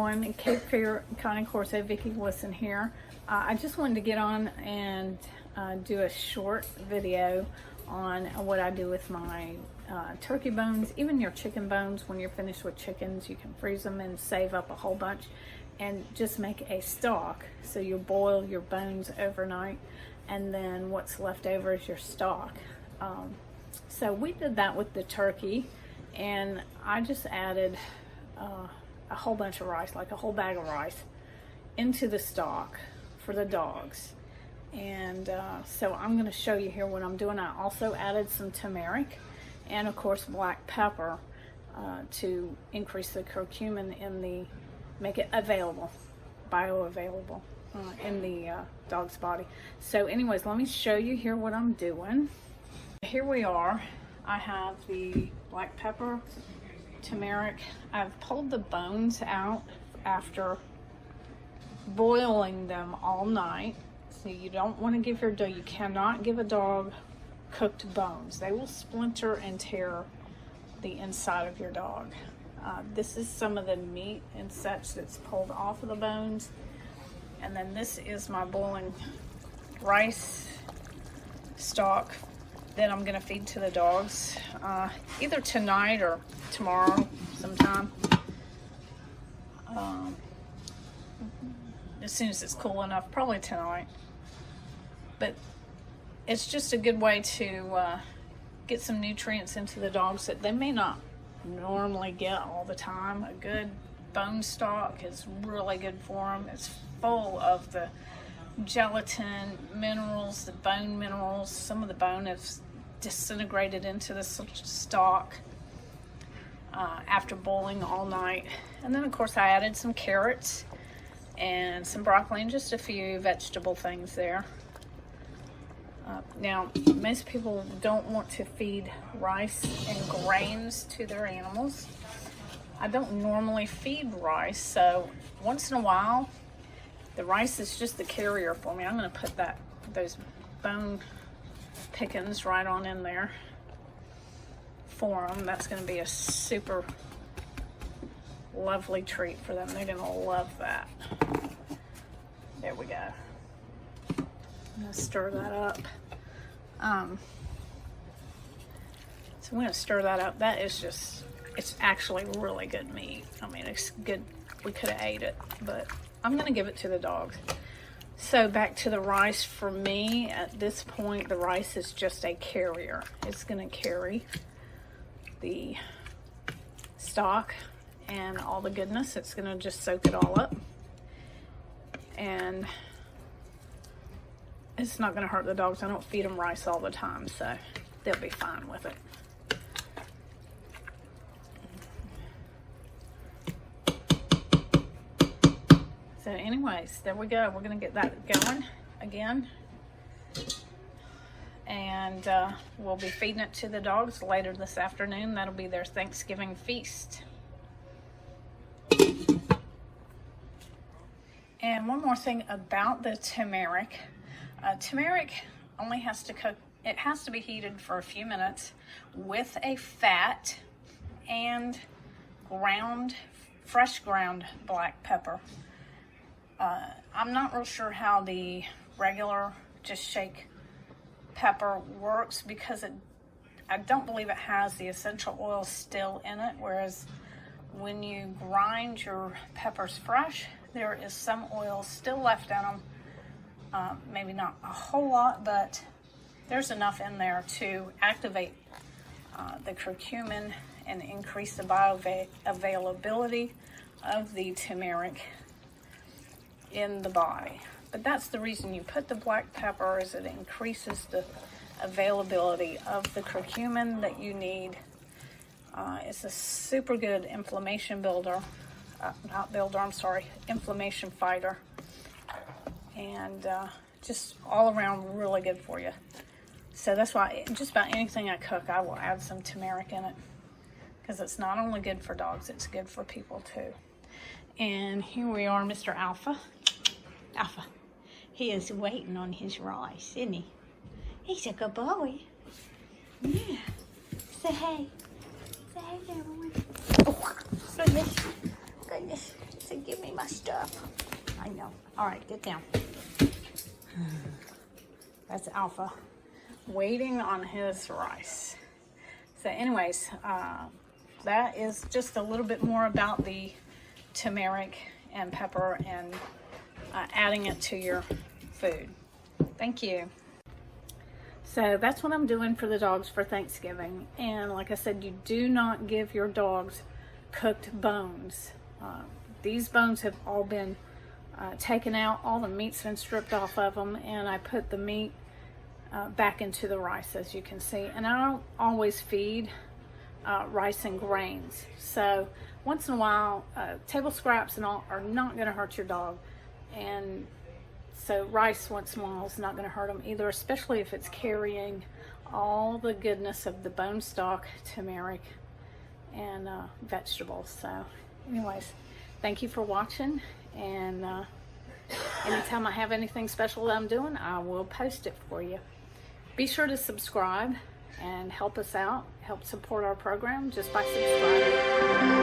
everyone. Cape Fear Connie Corso, Vicki Wilson here. I just wanted to get on and do a short video on what I do with my turkey bones, even your chicken bones. When you're finished with chickens, you can freeze them and save up a whole bunch and just make a stock. So you boil your bones overnight, and then what's left over is your stock. So we did that with the turkey, and I just added a whole bunch of rice, like a whole bag of rice, into the stock for the dogs. And so I'm going to show you here what I'm doing. I also added some turmeric and of course black pepper to increase the curcumin in the, make it available, bioavailable in the dog's body. So anyways, let me show you here what I'm doing. Here we are. I have the black pepper, turmeric. I've pulled the bones out after boiling them all night. So you don't want to give your dog, you cannot give a dog cooked bones. They will splinter and tear the inside of your dog. This is some of the meat and such that's pulled off of the bones. And then this is my boiling rice stock that I'm gonna feed to the dogs either tonight or tomorrow sometime, as soon as it's cool enough, probably tonight. But it's just a good way to get some nutrients into the dogs that they may not normally get all the time. A good bone stock is really good for them. It's full of the gelatin minerals, the bone minerals. Some of the bone is disintegrated into the stock after boiling all night. And then of course I added some carrots and some broccoli and just a few vegetable things there. Now most people don't want to feed rice and grains to their animals. I don't normally feed rice, so once in a while the rice is just the carrier for me. I'm going to put those bone pickings right on in there for them. That's going to be a super lovely treat for them. They're going to love that. There we go. I'm going to stir that up. So I'm going to stir that up. That is just, it's actually really good meat. I mean, it's good. We could have ate it, but I'm going to give it to the dogs. So back to the rice. For me, at this point, the rice is just a carrier. It's going to carry the stock and all the goodness. It's going to just soak it all up. And it's not going to hurt the dogs. I don't feed them rice all the time, so they'll be fine with it. So anyways, there we go. We're going to get that going again. And we'll be feeding it to the dogs later this afternoon. That'll be their Thanksgiving feast. And one more thing about the turmeric. Turmeric only has to cook, it has to be heated for a few minutes with a fat and fresh ground black pepper. I'm not real sure how the regular just shake pepper works, because I don't believe it has the essential oil still in it, whereas when you grind your peppers fresh, there is some oil still left in them. Maybe not a whole lot, but there's enough in there to activate the curcumin and increase the bioavailability of the turmeric in the body. But that's the reason you put the black pepper, is it increases the availability of the curcumin that you need. It's a super good inflammation builder, inflammation fighter. And just all around really good for you. So that's why just about anything I cook, I will add some turmeric in it, because it's not only good for dogs, it's good for people too. And here we are, Mr. Alpha. Alpha, he is waiting on his rice, isn't he? He's a good boy. Yeah. Say hey. Say hey, everyone. Oh, say hey. goodness. So give me my stuff. I know. All right, get down. That's Alpha waiting on his rice. So anyways, that is just a little bit more about the turmeric and pepper and adding it to your food. Thank you. So that's what I'm doing for the dogs for Thanksgiving. And like I said, you do not give your dogs cooked bones. These bones have all been taken out. All the meat's been stripped off of them, and I put the meat back into the rice, as you can see. And I don't always feed rice and grains. So once in a while, table scraps and all are not going to hurt your dog. And so rice once in a while is not going to hurt them either, especially if it's carrying all the goodness of the bone stock, turmeric, and vegetables. So anyways, thank you for watching, and anytime I have anything special that I'm doing, I will post it for you. Be sure to subscribe and help us out, help support our program just by subscribing.